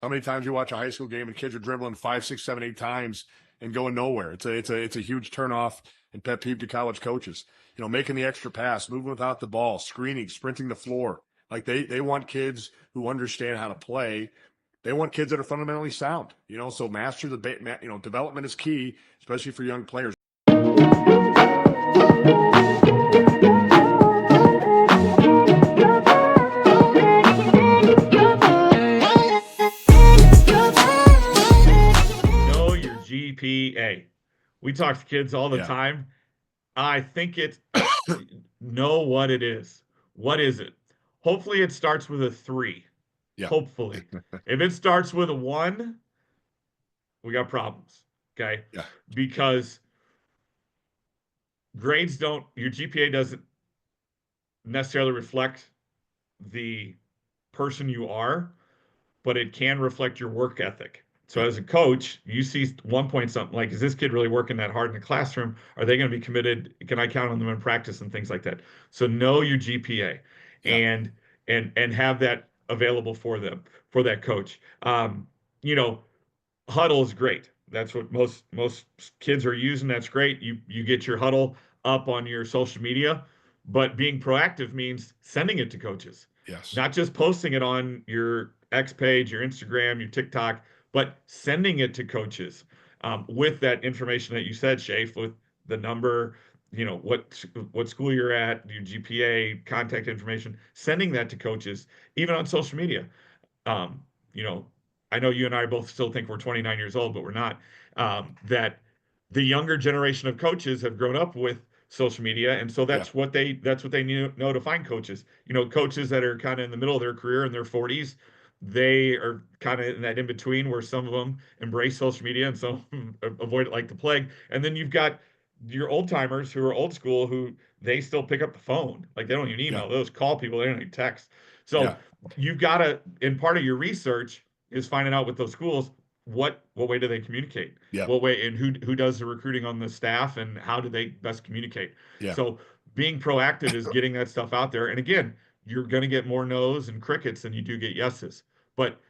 How many times you watch a high school game and kids are dribbling 5, 6, 7, 8 times and going nowhere? It's a huge turnoff and pet peeve to college coaches. Making the extra pass, moving without the ball, screening, sprinting the floor. Like they want kids who understand how to play. They want kids that are fundamentally sound. So development is key, especially for young players. Know your GPA. We talk to kids all the Yeah, time. I think it's know what it is. What is it? Hopefully, it starts with a three. yeah, Hopefully. If it starts with a one, we got problems. Okay. yeah, Because grades don't, your GPA doesn't necessarily reflect the person you are, but it can reflect your work ethic. So yeah, as a coach, you see 1 point something like, is this kid really working that hard in the classroom? Are they going to be committed? Can I count on them in practice and things like that? So know your GPA yeah, and and have that available for them for that coach. You know, Huddle is great. That's what most kids are using. That's great. You get your Huddle up on your social media, but being proactive means sending it to coaches, yes, not just posting it on your X page, your Instagram, your TikTok, but sending it to coaches with that information that you said, Shafe, with the number, what school you're at, your GPA, contact information, sending that to coaches, even on social media. um, you know, I know you and I both still think we're 29 years old, but we're not. That the younger generation of coaches have grown up with social media, and so yeah, that's what they know to find coaches. Coaches that are kind of in the middle of their career in their 40s, they are kind of in that in between where some of them embrace social media and some avoid it like the plague. And then you've got your old timers who are old school who they still pick up the phone, like they don't even yeah, email, those call people, they don't even text. yeah, So you've got to, and part of your research is finding out with those schools what way do they communicate, yeah, what way, and who does the recruiting on the staff, and how do they best communicate. yeah. So being proactive is getting that stuff out there. And again, you're going to get more no's and crickets than you do get yeses, but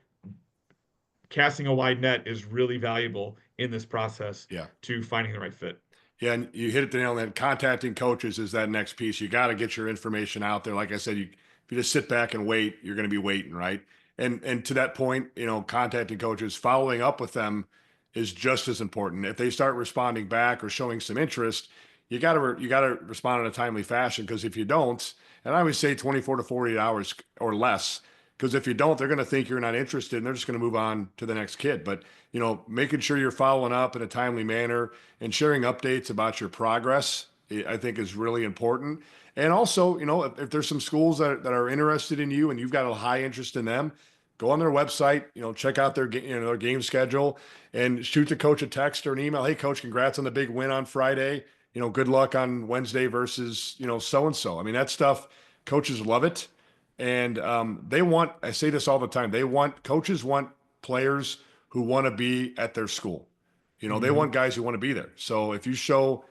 casting a wide net is really valuable in this process Yeah. to finding the right fit. Yeah, and you hit it the nail on the head. Contacting coaches is that next piece. You got to get your information out there. Like I said, if you just sit back and wait, you're going to be waiting, right? And to that point, contacting coaches, following up with them is just as important. If they start responding back or showing some interest, you got to respond in a timely fashion because if you don't, and I always say 24 to 48 hours or less, because if you don't, they're going to think you're not interested and they're just going to move on to the next kid. But making sure you're following up in a timely manner and sharing updates about your progress, I think is really important. And also, if there's some schools that are interested in you and you've got a high interest in them, go on their website, check out their game schedule and shoot the coach a text or an email. Hey, coach, congrats on the big win on Friday. Good luck on Wednesday versus, so and so. I mean, that stuff, coaches love it. And I say this all the time, coaches want players who want to be at their school. They Mm-hmm. want guys who want to be there. So if you show,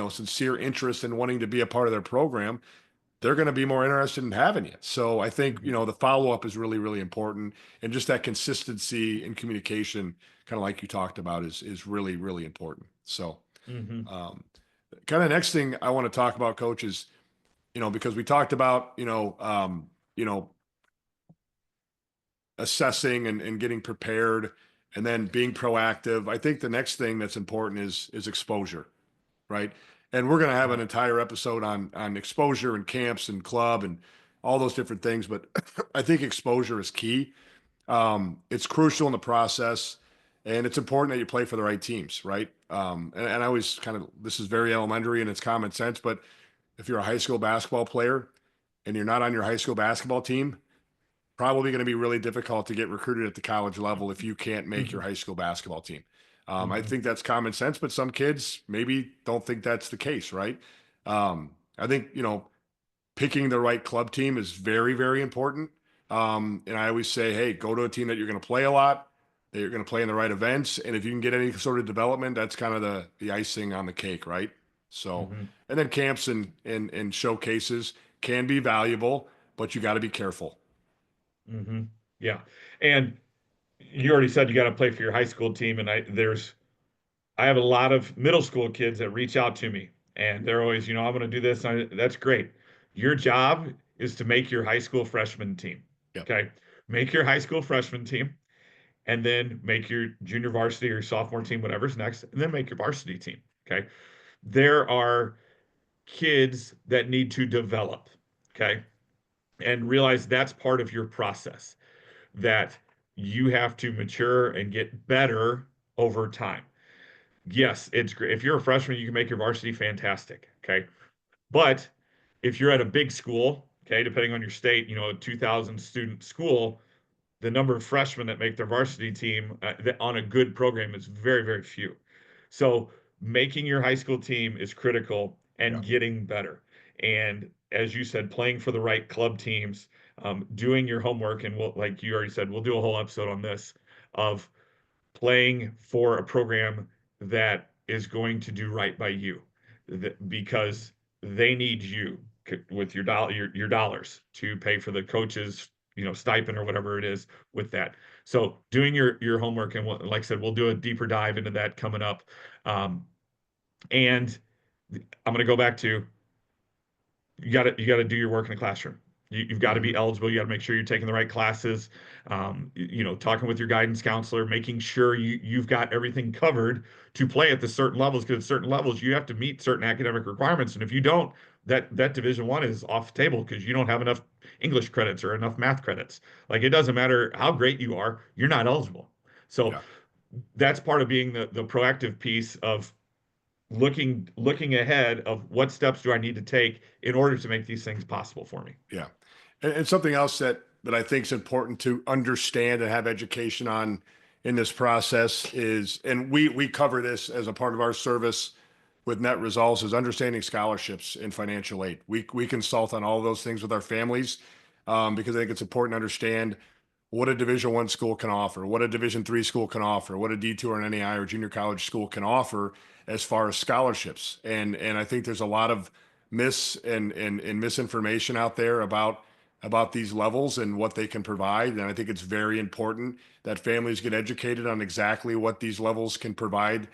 sincere interest in wanting to be a part of their program, they're going to be more interested in having you. So I think, the follow up is really, really important. And just that consistency in communication, kind of like you talked about, is really, really important. So, Mm-hmm. um, kind of next thing I want to talk about, coach, is, because we talked about, assessing and getting prepared and then being proactive. I think the next thing that's important is exposure, right? And we're going to have an Yeah. entire episode on exposure and camps and club and all those different things, but I think exposure is key. It's crucial in the process, and it's important that you play for the right teams, right? And I always this is very elementary and it's common sense, but if you're a high school basketball player and you're not on your high school basketball team, probably going to be really difficult to get recruited at the college level if you can't make Mm-hmm. your high school basketball team. I Mm-hmm. think that's common sense, but some kids maybe don't think that's the case, right? I think, picking the right club team is very, very important. And I always say, hey, go to a team that you're going to play a lot, that you're going to play in the right events. And if you can get any sort of development, that's kind of the icing on the cake, right? So, Mm-hmm. and then camps and showcases can be valuable, but you got to be careful. Mm-hmm. Yeah. And you already said you got to play for your high school team, and I have a lot of middle school kids that reach out to me, and they're always, I'm going to do this. That's great. Your job is to make your high school freshman team. Yeah. Okay. Make your high school freshman team, and then make your junior varsity or sophomore team, whatever's next, and then make your varsity team. Okay. There are kids that need to develop. Okay. And realize that's part of your process, that you have to mature and get better over time. Yes, it's great. If you're a freshman, you can make your varsity fantastic. Okay. But if you're at a big school, okay, depending on your state, a 2,000 student school, the number of freshmen that make their varsity team on a good program is very, very few. So making your high school team is critical Yeah. and getting better. And as you said, playing for the right club teams, doing your homework, and like you already said, we'll do a whole episode on this of playing for a program that is going to do right by you, because they need you with your dollars to pay for the coaches, stipend or whatever it is with that. So doing your homework, and like I said, we'll do a deeper dive into that coming up. Um, and I'm going to go back to, you got to do your work in the classroom. You've got to Hmm. be eligible. You got to make sure you're taking the right classes. Talking with your guidance counselor, making sure you've got everything covered to play at the certain levels. Because at certain levels, you have to meet certain academic requirements, and if you don't, that Division One is off the table because you don't have enough English credits or enough math credits. Like it doesn't matter how great you are, you're not eligible. So Yeah. that's part of being the proactive piece of looking ahead of what steps do I need to take in order to make these things possible for me. Yeah. And something else that I think is important to understand and have education on in this process is, and we cover this as a part of our service with Net Results, is understanding scholarships and financial aid. We consult on all of those things with our families, because I think it's important to understand what a Division One school can offer, what a Division Three school can offer, what a D2 or an NAI or junior college school can offer as far as scholarships. And I think there's a lot of and misinformation out there about these levels and what they can provide. And I think it's very important that families get educated on exactly what these levels can provide,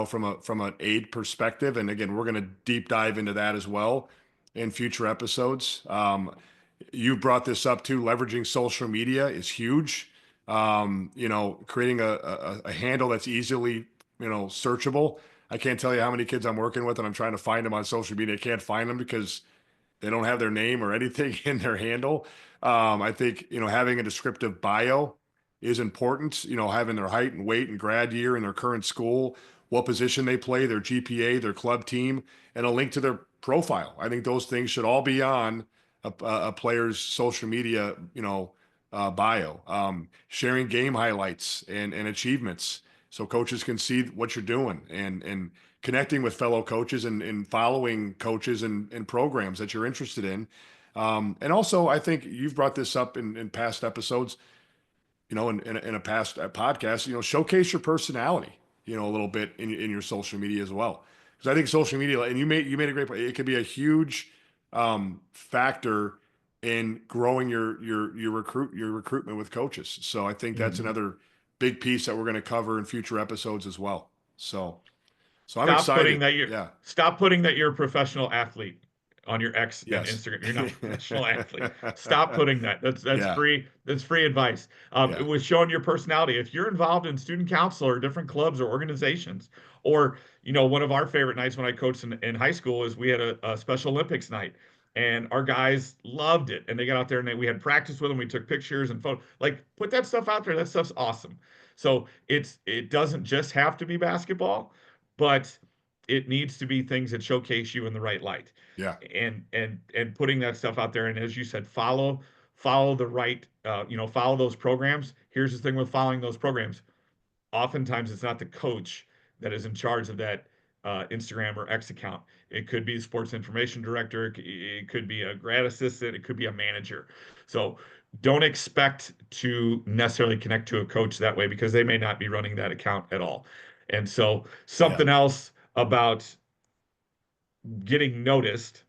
from an aid perspective. And again, we're going to deep dive into that as well in future episodes. You brought this up too. Leveraging social media is huge. Creating a handle that's easily, searchable. I can't tell you how many kids I'm working with and I'm trying to find them on social media. I can't find them because they don't have their name or anything in their handle. I think, having a descriptive bio is important, having their height and weight and grad year and their current school, what position they play, their GPA, their club team, and a link to their profile. I think those things should all be on a player's social media, bio. Sharing game highlights and achievements so coaches can see what you're doing, and connecting with fellow coaches and following coaches and programs that you're interested in. And also, I think you've brought this up in past episodes, in a past podcast, showcase your personality, a little bit in your social media as well. Because I think social media, and you made a great point, it could be a huge factor in growing your recruitment with coaches. So I think that's Mhm. another big piece that we're going to cover in future episodes as well. So I'm Stop putting excited. that you're Yeah. stop putting that you're a professional athlete on your X and Yes. Instagram. You're not a professional athlete. Stop putting that. That's Yeah. free. That's free advice. It Yeah. was showing your personality. If you're involved in student council or different clubs or organizations, or one of our favorite nights when I coached in high school is we had a Special Olympics night. And our guys loved it. And they got out there and we had practice with them. We took pictures and photos. Like, put that stuff out there. That stuff's awesome. So it doesn't just have to be basketball, but it needs to be things that showcase you in the right light, Yeah. and putting that stuff out there. And as you said, follow the right, follow those programs. Here's the thing with following those programs: oftentimes it's not the coach that is in charge of that Instagram or X account. It could be the sports information director. It could be a grad assistant. It could be a manager. So don't expect to necessarily connect to a coach that way because they may not be running that account at all. And so Yeah. something else about getting noticed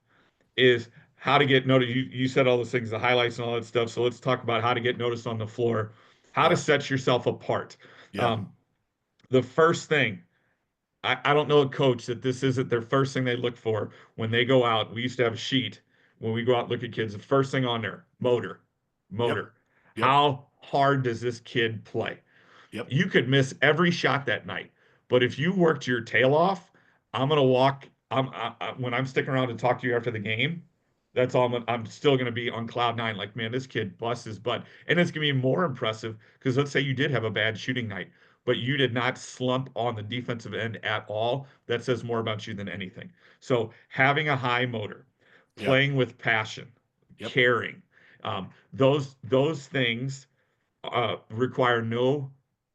is how to get noticed. You said all those things, the highlights and all that stuff. So let's talk about how to get noticed on the floor. how to Yep. set yourself apart. Yep. Um, the first thing, I don't know a coach that this isn't their first thing they look for when they go out. We used to have a sheet when we go out and look at kids. The first thing on there, motor, Yep. motor. Yep. How hard does this kid play? Yep. You could miss every shot that night, but if you worked your tail off, I'm gonna walk. When I'm sticking around to talk to you after the game. That's all. I'm still gonna be on cloud nine. Like, man, this kid busts his butt, and it's gonna be more impressive because let's say you did have a bad shooting night, but you did not slump on the defensive end at all. That says more about you than anything. So having a high motor, Yep. playing with passion, Yep. caring, those things require no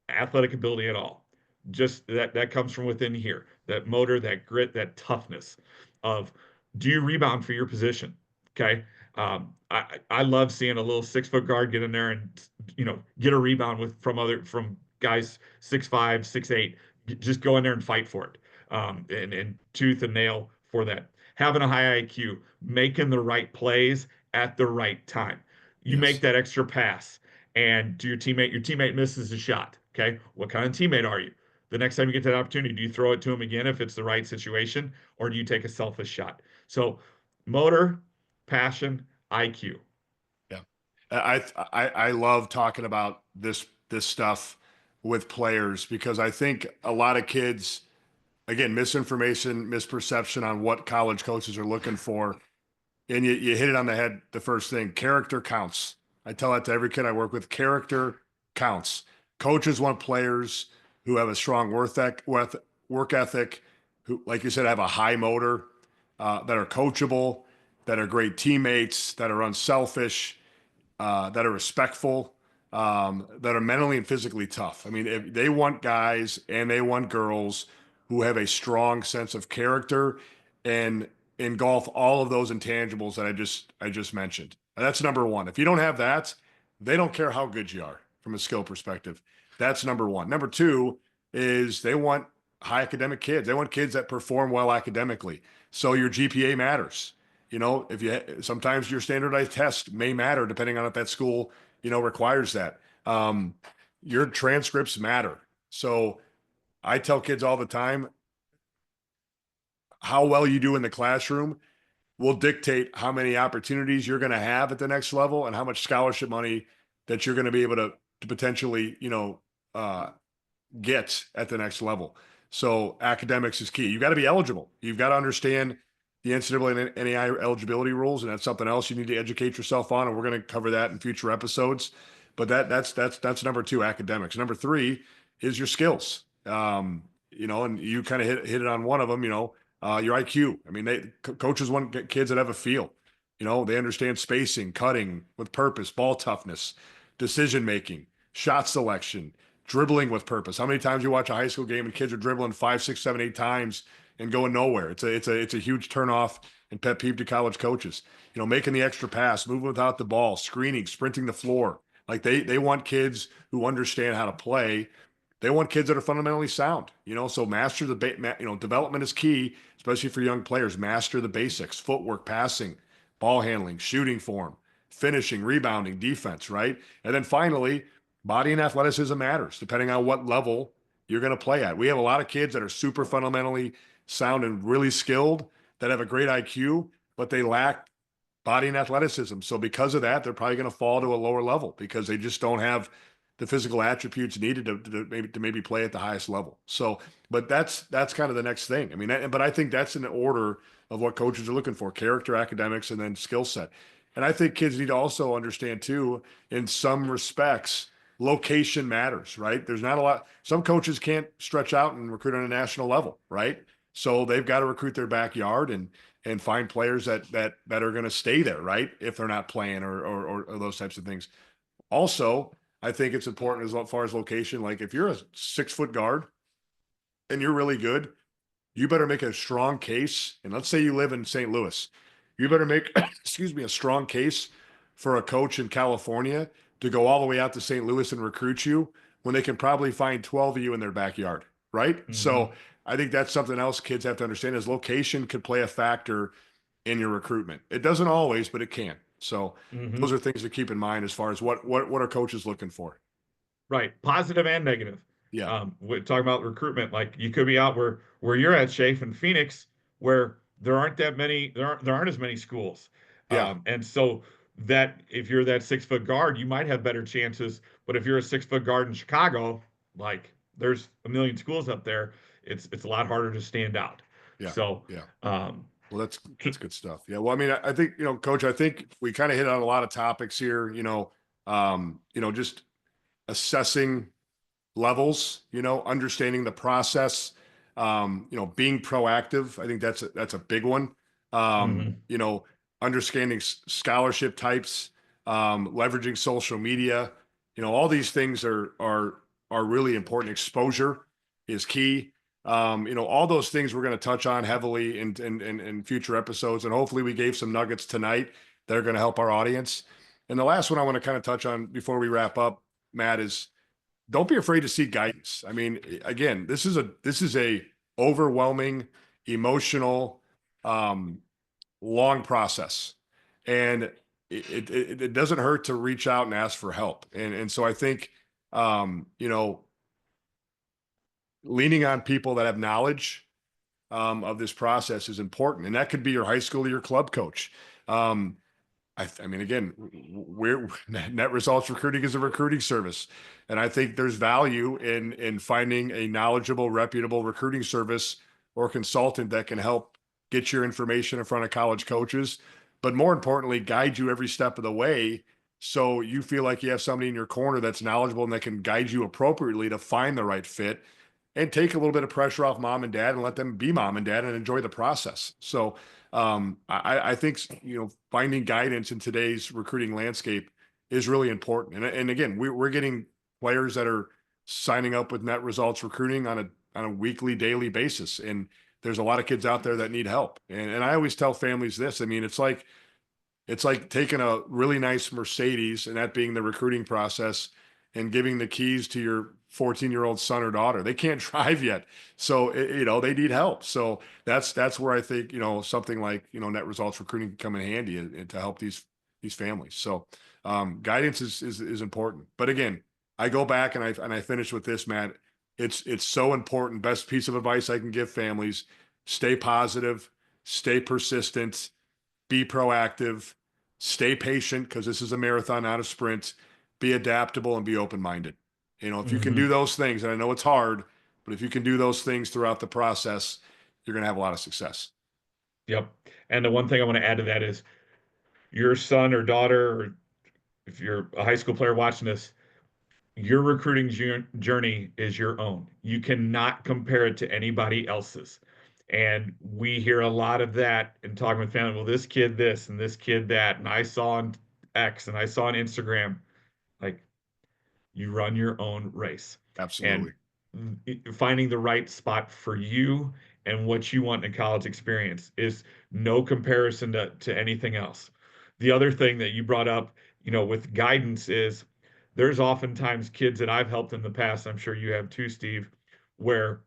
athletic ability at all. Just that comes from within here. That motor, that grit, that toughness of do you rebound for your position? Okay. I love seeing a little 6 foot guard get in there and get a rebound from guys 6'5", 6'8". Just go in there and fight for it. And tooth and nail for that. Having a high IQ, making the right plays at the right time. You make Yes. that extra pass and your teammate misses a shot. Okay. What kind of teammate are you? The next time you get that opportunity, do you throw it to him again if it's the right situation, or do you take a selfish shot? So, motor, passion, IQ. Yeah. I love talking about this stuff with players because I think a lot of kids, again, misinformation, misperception on what college coaches are looking for. And you hit it on the head. The first thing, character counts. I tell that to every kid I work with. Character counts. Coaches want players who have a strong work ethic, who, like you said, have a high motor, that are coachable, that are great teammates, that are unselfish, that are respectful, that are mentally and physically tough. I mean, if they want guys and they want girls who have a strong sense of character and engulf all of those intangibles that I just mentioned. And that's number one. If you don't have that, they don't care how good you are from a skill perspective. That's number one. Number two is they want high academic kids. They want kids that perform well academically. So your GPA matters. If you sometimes your standardized test may matter depending on if that school, requires that. Um, your transcripts matter. So I tell kids all the time, how well you do in the classroom will dictate how many opportunities you're going to have at the next level and how much scholarship money that you're going to be able to potentially, uh, get at the next level. So academics is key. You got to be eligible. You've got to understand the NCAA and NAI eligibility rules, and that's something else you need to educate yourself on. And we're going to cover that in future episodes. But that's number two, academics. Number three is your skills. And you kind of hit it on one of them. Your IQ. I mean, coaches want kids that have a feel. They understand spacing, cutting with purpose, ball toughness, decision making, shot selection, dribbling with purpose. How many times you watch a high school game and kids are dribbling 5, 6, 7, 8 times and going nowhere? It's a huge turnoff and pet peeve to college coaches. Making the extra pass, moving without the ball, screening, sprinting the floor. Like they want kids who understand how to play. They want kids that are fundamentally sound. So master development is key, especially for young players. Master the basics: footwork, passing, ball handling, shooting form, finishing, rebounding, defense, right? And then finally, body and athleticism matters depending on what level you're going to play at. We have a lot of kids that are super fundamentally sound and really skilled that have a great IQ, but they lack body and athleticism. So because of that, they're probably going to fall to a lower level because they just don't have the physical attributes needed to maybe play at the highest level. So, but that's kind of the next thing. I mean, but I think that's in the order of what coaches are looking for: character, academics, and then skill set. And I think kids need to also understand too, in some respects, location matters, right? There's not a lot. Some coaches can't stretch out and recruit on a national level, right? So they've got to recruit their backyard and find players that are going to stay there, right? If they're not playing or those types of things. Also, I think it's important as far as location. Like if you're a 6 foot guard and you're really good, you better make a strong case. And let's say you live in St. Louis, you better make, excuse me, a strong case for a coach in California to go all the way out to St. Louis and recruit you when they can probably find 12 of you in their backyard, right? So Hmm. I think that's something else kids have to understand is location could play a factor in your recruitment. It doesn't always, but it can. So those Hmm. are things to keep in mind as far as what are coaches looking for. Right. Positive and negative. Yeah. We're talking about recruitment. Like you could be out where you're at, Shafe, in Phoenix, where there aren't as many schools. Yeah. And so that if you're that 6 foot guard, you might have better chances. But if you're a 6 foot guard in Chicago, like there's a million schools up there, it's a lot harder to stand out. Yeah. So Yeah. um Well, that's good stuff. Yeah. Well, I mean, I think, Coach, I think we kind of hit on a lot of topics here, just assessing levels, understanding the process, being proactive. I think that's a big one. mhm, You know, understanding scholarship types, leveraging social media, all these things are really important. Exposure is key. All those things we're going to touch on heavily in future episodes, and hopefully we gave some nuggets tonight that are going to help our audience. And the last one I want to kind of touch on before we wrap up, Matt, is don't be afraid to seek guidance. I mean, again, this is a overwhelming, emotional, um, long process, and it doesn't hurt to reach out and ask for help. And so I think, um, you know, leaning on people that have knowledge of this process is important, and that could be your high school or your club coach. Um, I mean, again, we're Net Results Recruiting is a recruiting service, and I think there's value in finding a knowledgeable, reputable recruiting service or consultant that can help get your information in front of college coaches, but more importantly, guide you every step of the way, so you feel like you have somebody in your corner that's knowledgeable and that can guide you appropriately to find the right fit and take a little bit of pressure off mom and dad and let them be mom and dad and enjoy the process. So I think finding guidance in today's recruiting landscape is really important. And again, we're getting players that are signing up with Net Results Recruiting on a weekly, daily basis, and there's a lot of kids out there that need help. And I always tell families this. I mean, it's like taking a really nice Mercedes and that being the recruiting process and giving the keys to your 14-year-old son or daughter. They can't drive yet. So, they need help. So that's where I think, something like, Net Results Recruiting can come in handy and to help these families. So, guidance is important. But again, I go back and I finish with this, Matt. It's so important. Best piece of advice I can give families: stay positive, stay persistent, be proactive, stay patient, because this is a marathon, not a sprint. Be adaptable and be open-minded. If you can do mhm. those things, and I know it's hard, but if you can do those things throughout the process, you're going to have a lot of success. Yep. And the one thing I want to add to that is your son or daughter, or if you're a high school player watching this, your recruiting journey is your own. You cannot compare it to anybody else's. And we hear a lot of that in talking with family. Well, this kid this and this kid that, and I saw on X and I saw on Instagram. Like, you run your own race, and Absolutely. finding the right spot for you and what you want in a college experience is no comparison to anything else. The other thing that you brought up, with guidance is there's oftentimes kids that I've helped in the past, I'm sure you have too, Steve, where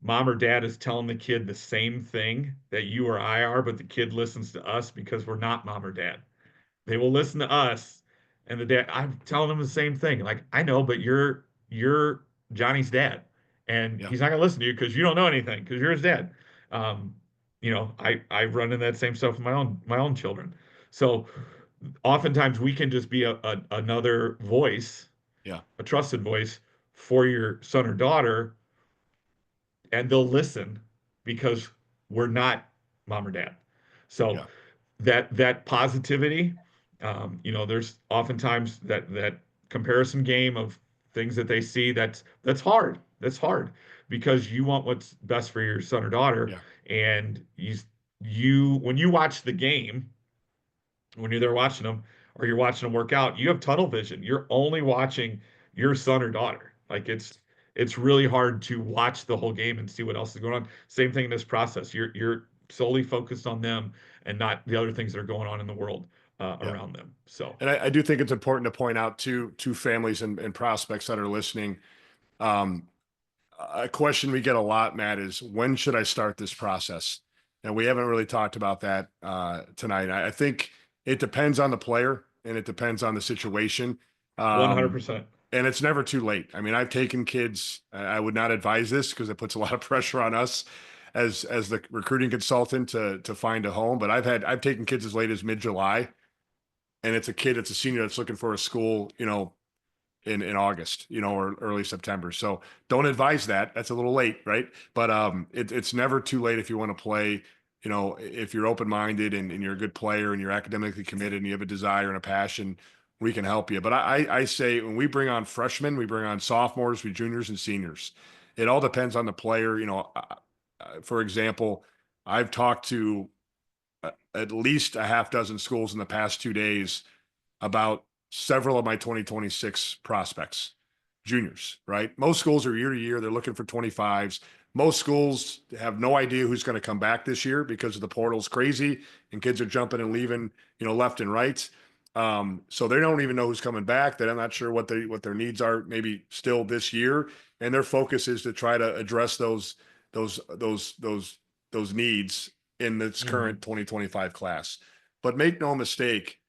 mom or dad is telling the kid the same thing that you or I are, but the kid listens to us because we're not mom or dad. They will listen to us, and the dad. I'm telling them the same thing. Like, I know, but you're Johnny's dad, and Yeah. he's not gonna listen to you because you don't know anything because you're his dad. Um, I run in that same stuff with my own children. So oftentimes we can just be another voice, Yeah. a trusted voice for your son or daughter, and they'll listen because we're not mom or dad. So Yeah. that positivity, there's oftentimes that comparison game of things that they see that's hard. That's hard because you want what's best for your son or daughter, Yeah. and you when you watch the game, when you're there watching them, or you're watching them work out, you have tunnel vision. You're only watching your son or daughter. Like, it's really hard to watch the whole game and see what else is going on. Same thing in this process. You're solely focused on them and not the other things that are going on in the world Yeah. around them. So, And I do think it's important to point out to families and prospects that are listening. Um, a question we get a lot, Matt, is when should I start this process? And we haven't really talked about that tonight. I think it depends on the player and it depends on the situation. Um, 100%. and it's never too late. I mean, I've taken kids. I would not advise this because it puts a lot of pressure on us as the recruiting consultant to find a home. But I've taken kids as late as mid-July, and it's a kid, it's a senior that's looking for a school, in August, or early September. So don't advise that. That's a little late, right? But it's never too late if you want to play. If you're open-minded and you're a good player and you're academically committed and you have a desire and a passion, we can help you. But I say when we bring on freshmen, we bring on sophomores, we juniors and seniors. It all depends on the player. For example, I've talked to at least a half dozen schools in the past 2 days about several of my 2026 prospects, juniors, right? Most schools are year to year. They're looking for 25s. Most schools have no idea who's going to come back this year because of the portal's crazy and kids are jumping and leaving, left and right. So they don't even know who's coming back. That I'm not sure what their needs are maybe still this year. And their focus is to try to address those needs in this current 2025 class. But make no mistake,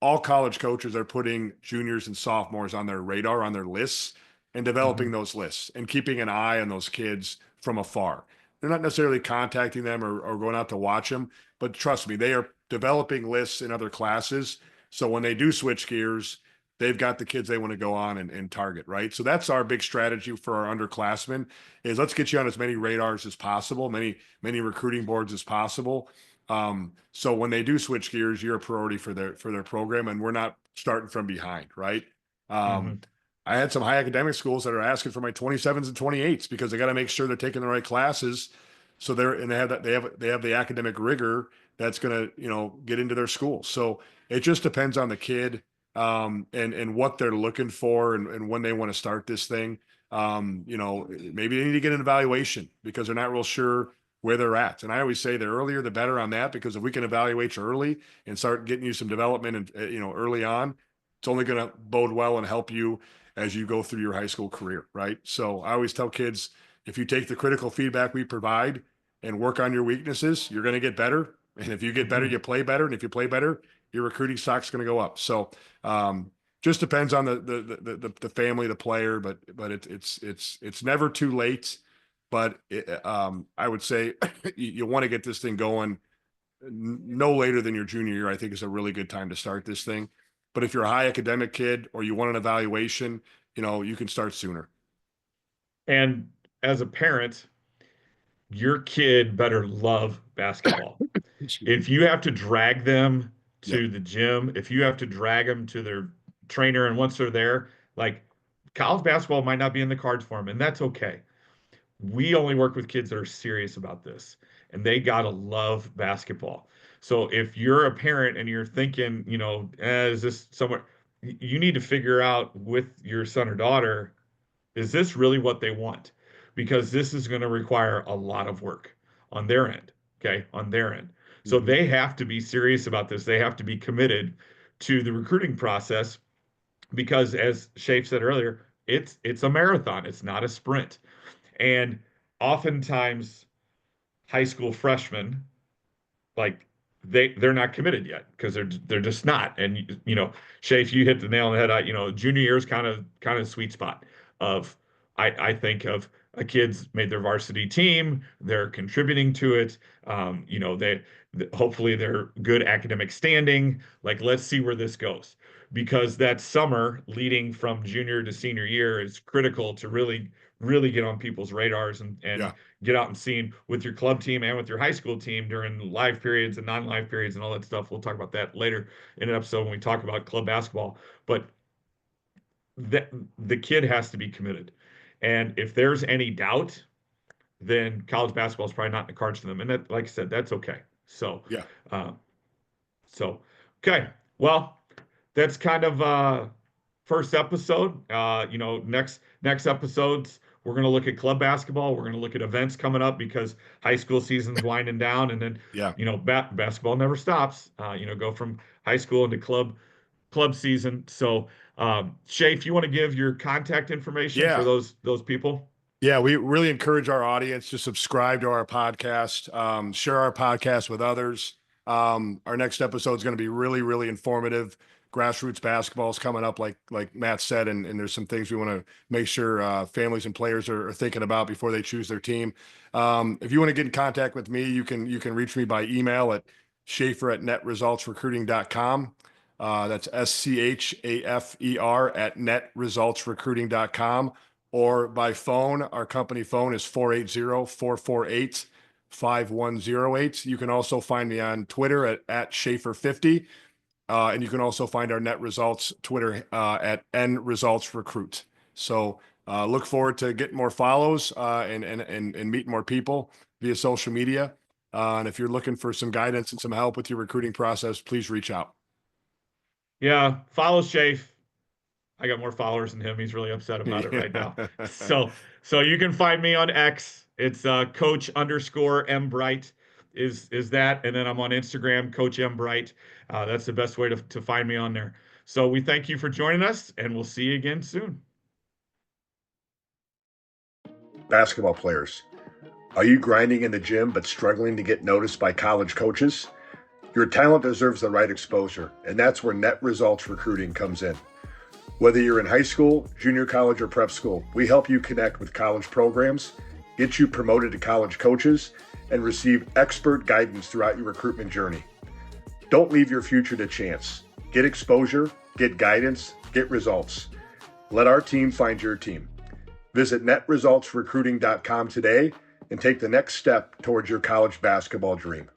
all college coaches are putting juniors and sophomores on their radar, on their lists, and developing those lists and keeping an eye on those kids from afar. They're not necessarily contacting them or going out to watch them, but trust me, they are developing lists in other classes. So when they do switch gears, they've got the kids they want to go on and target, right? So that's our big strategy for our underclassmen is let's get you on as many radars as possible, many recruiting boards as possible. So when they do switch gears, you're a priority for their program, and we're not starting from behind, right? I had some high academic schools that are asking for my 27s and 28s because they got to make sure they're taking the right classes. So they have the academic rigor that's going to, get into their school. So it just depends on the kid, and what they're looking for and when they want to start this thing. Maybe they need to get an evaluation because they're not real sure where they're at. And I always say the earlier the better on that, because if we can evaluate you early and start getting you some development and early on, it's only going to bode well and help you as you go through your high school career, right? So I always tell kids, if you take the critical feedback we provide and work on your weaknesses, you're going to get better. And if you get better, you play better. And if you play better, your recruiting stock's going to go up. So just depends on the family, the player, but it's never too late. But I would say you want to get this thing going no later than your junior year. I think is a really good time to start this thing. But if you're a high academic kid or you want an evaluation, you can start sooner. And as a parent, your kid better love basketball. If you have to drag them to the gym, if you have to drag them to their trainer, and once they're there, like college basketball might not be in the cards for them, and that's okay. We only work with kids that are serious about this, and they gotta love basketball. So if you're a parent and you're thinking, is this somewhere, you need to figure out with your son or daughter, is this really what they want? Because this is going to require a lot of work on their end. Okay. On their end. So they have to be serious about this. They have to be committed to the recruiting process because, as Shafe said earlier, it's a marathon. It's not a sprint. And oftentimes high school freshmen, like they're not committed yet because they're just not. And Shafe, you hit the nail on the head. Junior year is kind of sweet spot of I think of a kid's made their varsity team, they're contributing to it. They hopefully they're good academic standing. Like, let's see where this goes. Because that summer leading from junior to senior year is critical to really get on people's radars and Yeah. get out and seen with your club team and with your high school team during live periods and non-live periods and all that stuff. We'll talk about that later in an episode when we talk about club basketball. But the kid has to be committed. And if there's any doubt, then college basketball is probably not in the cards for them. And that, like I said, that's okay. So, Yeah. uh, okay. Well, that's kind of first episode. Next episodes we're going to look at club basketball. We're going to look at events coming up because high school season's winding down, and then Yeah. basketball never stops. Go from high school into club season. So, Shay, if you want to give your contact information for Yeah. those people. Yeah, we really encourage our audience to subscribe to our podcast, share our podcast with others. Our next episode is going to be really, really informative. grassroots basketball is coming up, like Matt said, and there's some things we want to make sure families and players are thinking about before they choose their team. If you want to get in contact with me, you can reach me by email at Schaefer@netresultsrecruiting.com. That's SCHAFER at netresultsrecruiting.com, or by phone. Our company phone is 480-448-5108. You can also find me on Twitter at Schaefer50. And you can also find our Net Results Twitter at NResultsRecruit. So look forward to getting more follows and meeting more people via social media. And if you're looking for some guidance and some help with your recruiting process, please reach out. Yeah, follow Shafe. I got more followers than him. He's really upset about it right now. So you can find me on X. It's Coach_M Bright is that, and then I'm on Instagram, Coach M Bright. That's the best way to find me on there. So we thank you for joining us, and we'll see you again soon. Basketball players, are you grinding in the gym but struggling to get noticed by college coaches? Your talent deserves the right exposure, and that's where Net Results Recruiting comes in. Whether you're in high school, junior college, or prep school, we help you connect with college programs, get you promoted to college coaches, and receive expert guidance throughout your recruitment journey. Don't leave your future to chance. Get exposure, get guidance, get results. Let our team find your team. Visit netresultsrecruiting.com today and take the next step towards your college basketball dream.